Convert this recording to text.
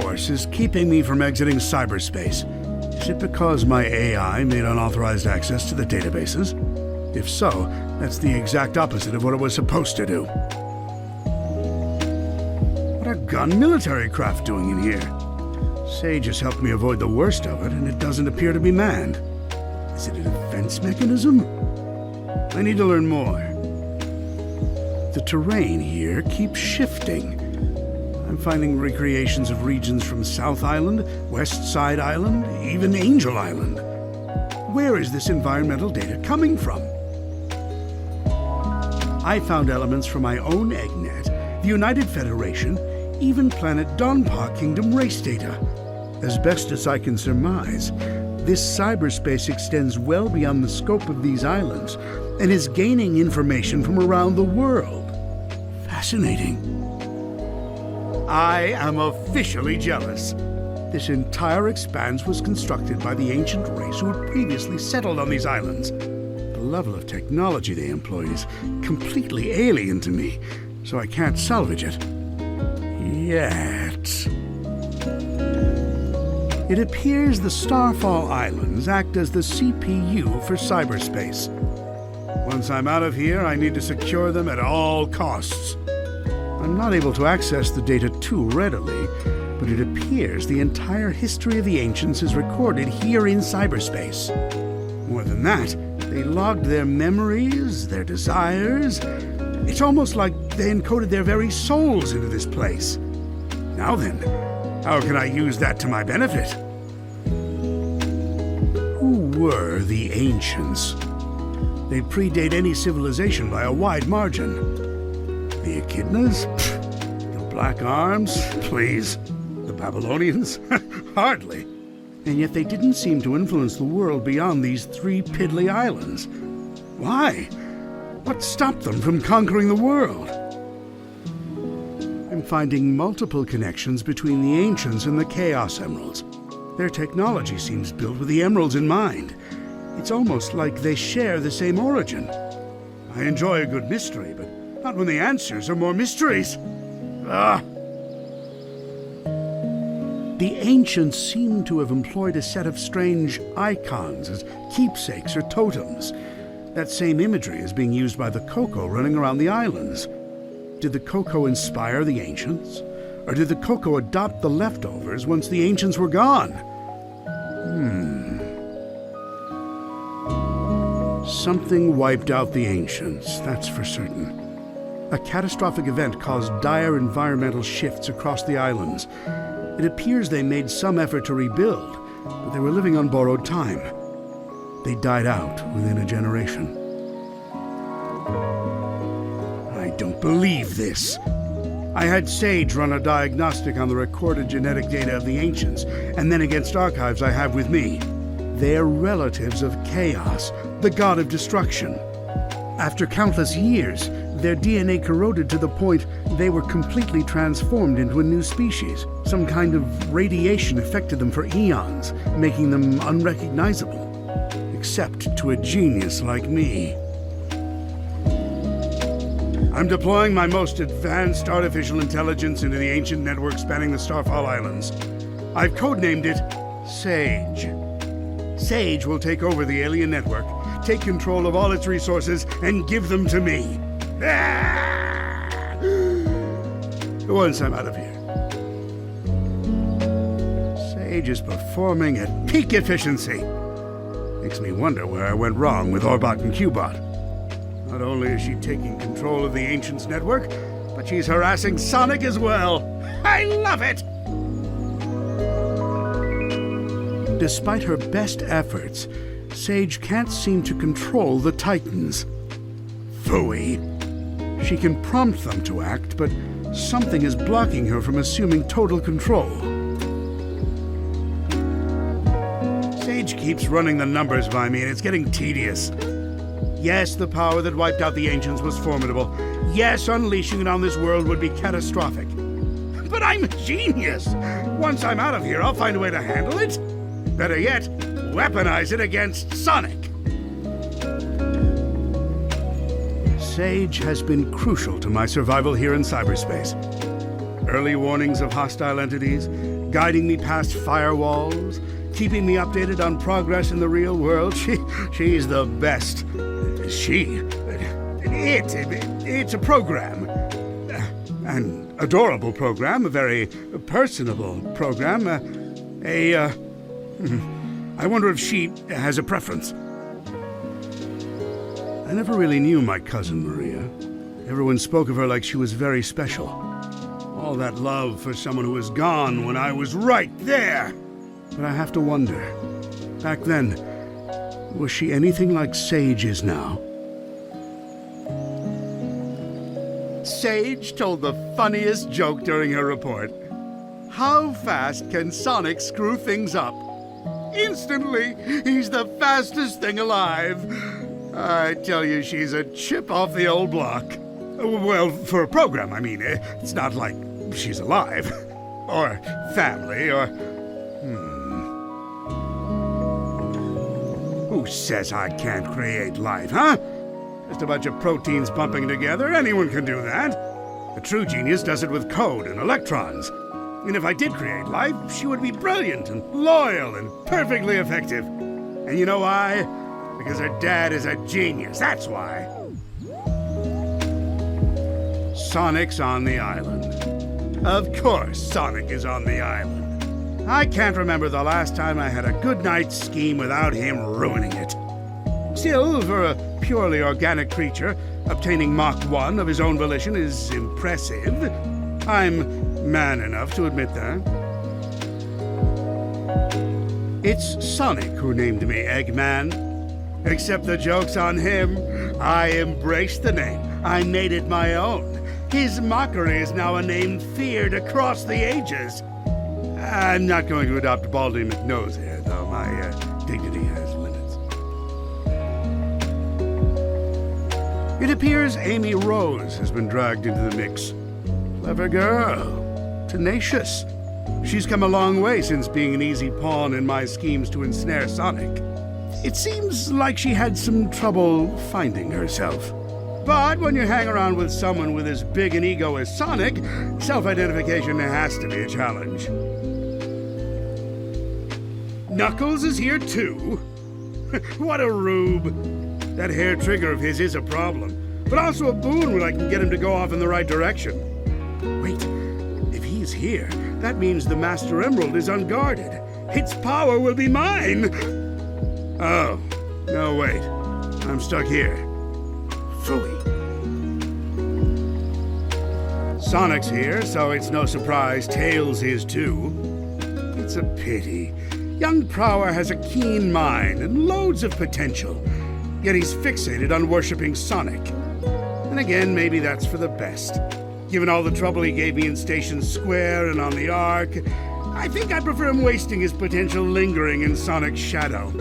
force is keeping me from exiting cyberspace. Is it because my AI made unauthorized access to the databases? If so, that's the exact opposite of what it was supposed to do. What are gun military craft doing in here? Sage has helped me avoid the worst of it, and it doesn't appear to be manned. Is it a defense mechanism? I need to learn more. The terrain here keeps shifting. I'm finding recreations of regions from South Island, West Side Island, even Angel Island. Where is this environmental data coming from? I found elements from my own Eggnet, the United Federation, even planet 𝗹𝗶𝗸𝗲 Kingdom race data. As best as I can surmise, this cyberspace extends well beyond the scope of these islands and is gaining information from around the world. Fascinating. I am officially jealous. This entire expanse was constructed by the ancient race who had previously settled on these islands. The level of technology they employed is completely alien to me, so I can't salvage it. Yet. It appears the Starfall Islands act as the CPU for cyberspace. Once I'm out of here, I need to secure them at all costs. I'm not able to access the data too readily, but it appears the entire history of the Ancients is recorded here in cyberspace. More than that, they logged their memories, their desires. It's almost like they encoded their very souls into this place. Now then, how can I use that to my benefit? Who were the Ancients? They predate any civilization by a wide margin. The Echidnas? The Black Arms? Please. The Babylonians? Hardly. And yet they didn't seem to influence the world beyond these 3 piddly islands. Why? What stopped them from conquering the world? I'm finding multiple connections between the Ancients and the Chaos Emeralds. Their technology seems built with the Emeralds in mind. It's almost like they share the same origin. I enjoy a good mystery, but not when the answers are more mysteries. The Ancients seem to have employed a set of strange icons as keepsakes or totems. That same imagery is being used by the Coco running around the islands. Did the Coco inspire the Ancients? Or did the Coco adopt the leftovers once the Ancients were gone? Something wiped out the Ancients, that's for certain. A catastrophic event caused dire environmental shifts across the islands. It appears they made some effort to rebuild, but they were living on borrowed time. They died out within a generation. I don't believe this. I had Sage run a diagnostic on the recorded genetic data of the Ancients, and then against archives I have with me. They're relatives of Chaos, the god of destruction. After countless years, their DNA corroded to the point they were completely transformed into a new species. Some kind of radiation affected them for eons, making them unrecognizable. Except to a genius like me. I'm deploying my most advanced artificial intelligence into the ancient network spanning the Starfall Islands. I've codenamed it Sage. Sage will take over the alien network, take control of all its resources, and give them to me. Once I'm out of here. Sage is performing at peak efficiency. Makes me wonder where I went wrong with 𝗹𝗶𝗸𝗲𝗏 and 𝗹𝗶. Not only is she taking control of the Ancients network, but she's harassing Sonic as well. I love it! Despite her best efforts, Sage can't seem to control the Titans. Phooey. She can prompt them to act, but something is blocking her from assuming total control. Sage keeps running the numbers by me, and it's getting tedious. Yes, the power that wiped out the Ancients was formidable. Yes, unleashing it on this world would be catastrophic. But I'm a genius! Once I'm out of here, I'll find a way to handle it. Better yet, weaponize it against Sonic. Sage has been crucial to my survival here in cyberspace. Early warnings of hostile entities, guiding me past firewalls, keeping me updated on progress in the real world. She's the best. It's a program. An adorable program, a very personable program. I wonder if she has a preference. I never really knew my cousin Maria. Everyone spoke of her like she was very special. All that love for someone who was gone when I was right there. But I have to wonder, back then, was she anything like Sage is now? Sage told the funniest joke during her report. How fast can Sonic screw things up? Instantly, he's the fastest thing alive. I tell you, she's a chip off the old block. Well, for a program, I mean. It's not like she's alive. Or family, or... Who says I can't create life, huh? Just a bunch of proteins bumping together. Anyone can do that. A true genius does it with code and electrons. And if I did create life, she would be brilliant and loyal and perfectly effective. And you know why? Because her dad is a genius, that's why. Sonic's on the island. Of course Sonic is on the island. I can't remember the last time I had a good night's scheme without him ruining it. Still, for a purely organic creature, obtaining Mach 1 of his own volition is impressive. I'm man enough to admit that. It's Sonic who named me Eggman. Except the joke's on him. I embraced the name. I made it my own. His mockery is now a name feared across the ages. I'm not going to adopt 𝗹𝗶𝗸𝗲 here, though. My dignity has limits. It appears Amy Rose has been dragged into the mix. Clever girl. Tenacious. She's come a long way since being an easy pawn in my schemes to ensnare Sonic. It seems like she had some trouble finding herself. But when you hang around with someone with as big an ego as Sonic, self-identification has to be a challenge. Knuckles is here too? What a rube. That hair trigger of his is a problem, but also a boon when I can get him to go off in the right direction. Wait, if he's here, that means the Master Emerald is unguarded. Its power will be mine! Oh, no wait, I'm stuck here. Phooey. Sonic's here, so it's no surprise Tails is too. It's a pity. Young Prower has a keen mind and loads of potential, yet he's fixated on worshipping Sonic. And again, maybe that's for the best. Given all the trouble he gave me in Station Square and on the Ark, I think I prefer him wasting his potential lingering in Sonic's shadow.